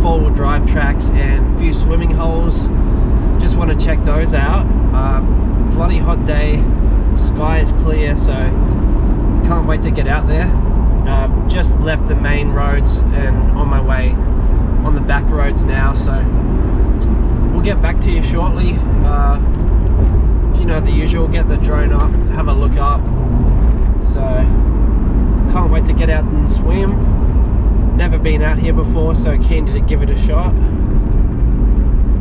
4-wheel drive tracks and a few swimming holes. Just want to check those out. Bloody hot day, sky is clear, so can't wait to get out there. Just left the main roads and on my way on the back roads now, so we'll get back to you shortly. You know, the usual, get the drone up, have a look up. So can't wait to get out and swim. Never been out here before, so keen to give it a shot.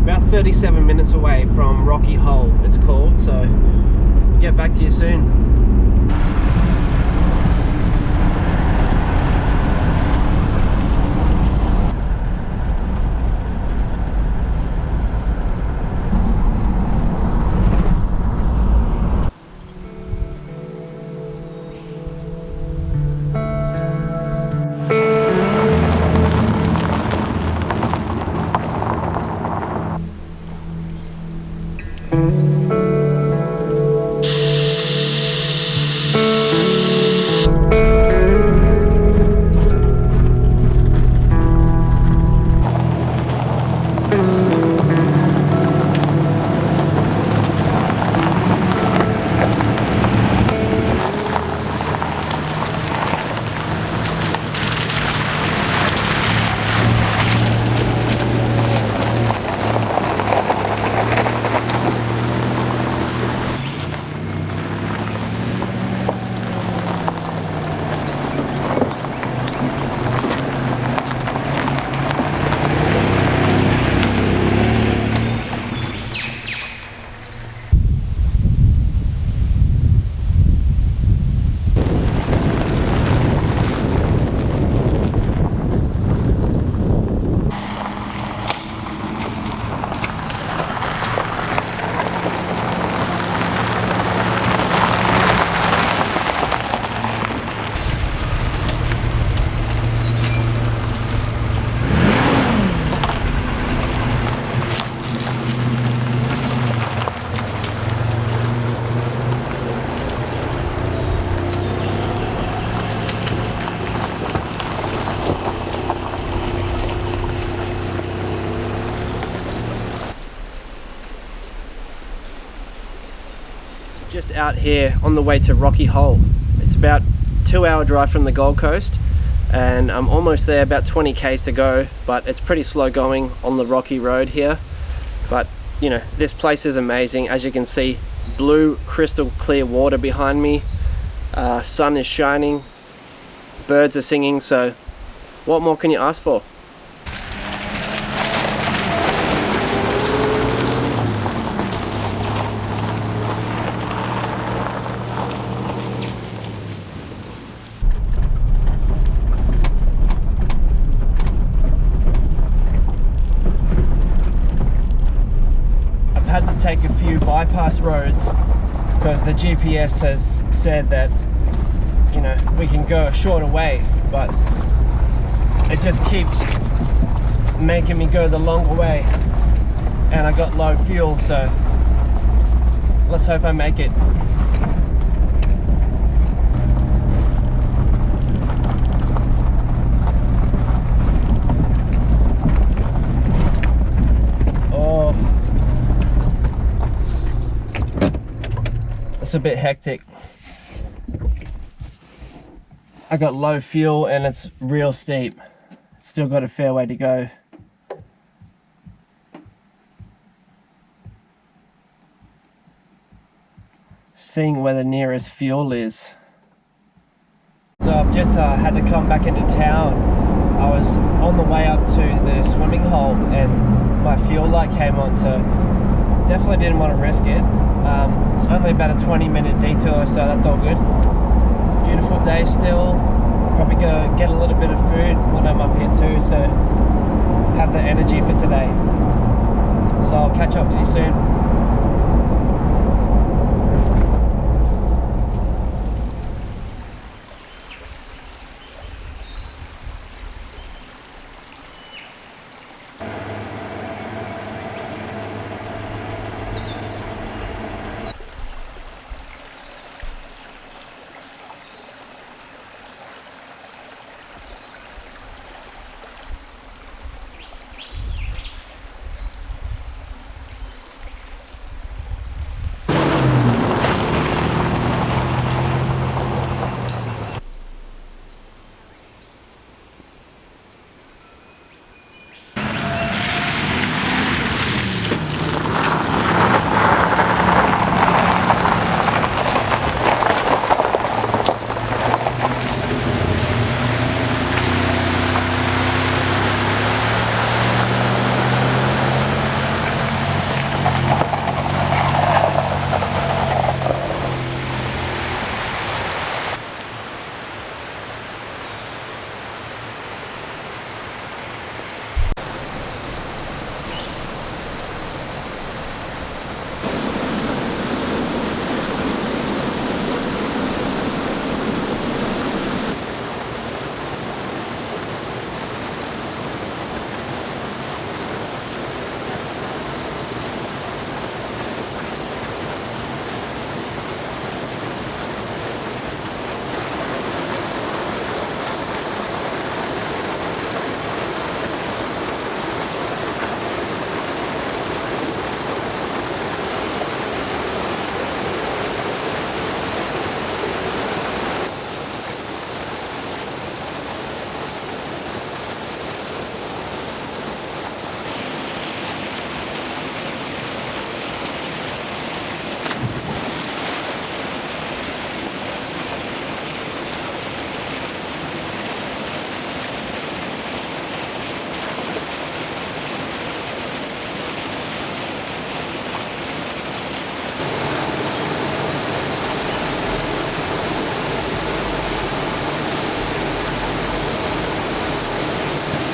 About 37 minutes away from Rocky Hole, it's called, so we'll get back to you soon. Just out here on the way to Rocky Hole. It's about 2-hour drive from the Gold Coast, and I'm almost there, about 20 k's to go, but it's pretty slow going on the rocky road here. But you know, this place is amazing. As you can see, blue crystal clear water behind me, sun is shining, birds are singing, so what more can you ask for? Had to take a few bypass roads because the GPS has said that, you know, we can go a shorter way, but it just keeps making me go the longer way, and I got low fuel, so let's hope I make it. It's a bit hectic. I got low fuel and it's real steep. Still got a fair way to go. Seeing where the nearest fuel is. So I've just had to come back into town. I was on the way up to the swimming hole and my fuel light came on, so definitely didn't want to risk it. Only about a 20-minute detour, so that's all good. Beautiful day still. Probably go get a little bit of food when I'm up here too, so have the energy for today. So I'll catch up with you soon.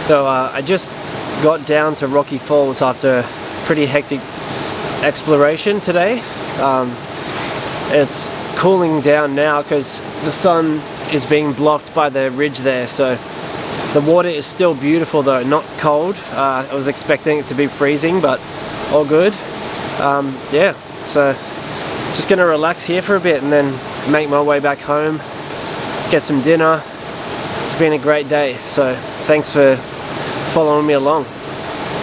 So I just got down to Rocky Falls after a pretty hectic exploration today. It's cooling down now because the sun is being blocked by the ridge there, so the water is still beautiful though, not cold. I was expecting it to be freezing, but all good. Yeah, so just gonna relax here for a bit and then make my way back home, get some dinner. It's been a great day, so thanks for following me along.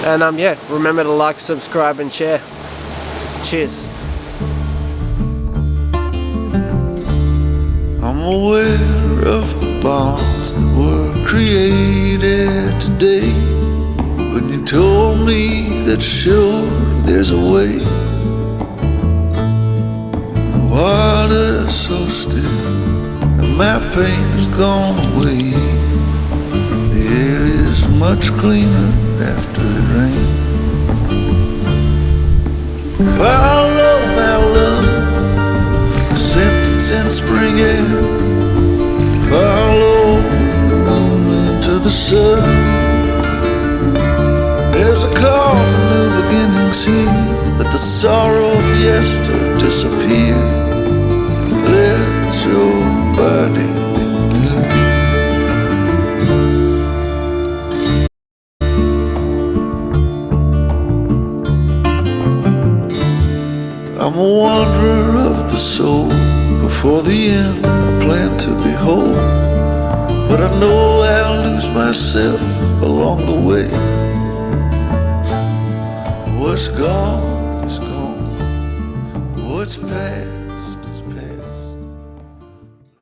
And yeah, remember to like, subscribe and share. Cheers. I'm aware of the bonds that were created today. When you told me that sure there's a way. The water's so still and my pain has gone away. The air is much cleaner after it rains. Follow my love, the sentence in spring air. Follow the moon into the sun. There's a call for new beginnings here. Let the sorrow of yester disappear. Let your body be new. I'm a wanderer of the soul. Before the end I plan to behold, but I know I'll lose myself along the way. What's gone is gone. What's past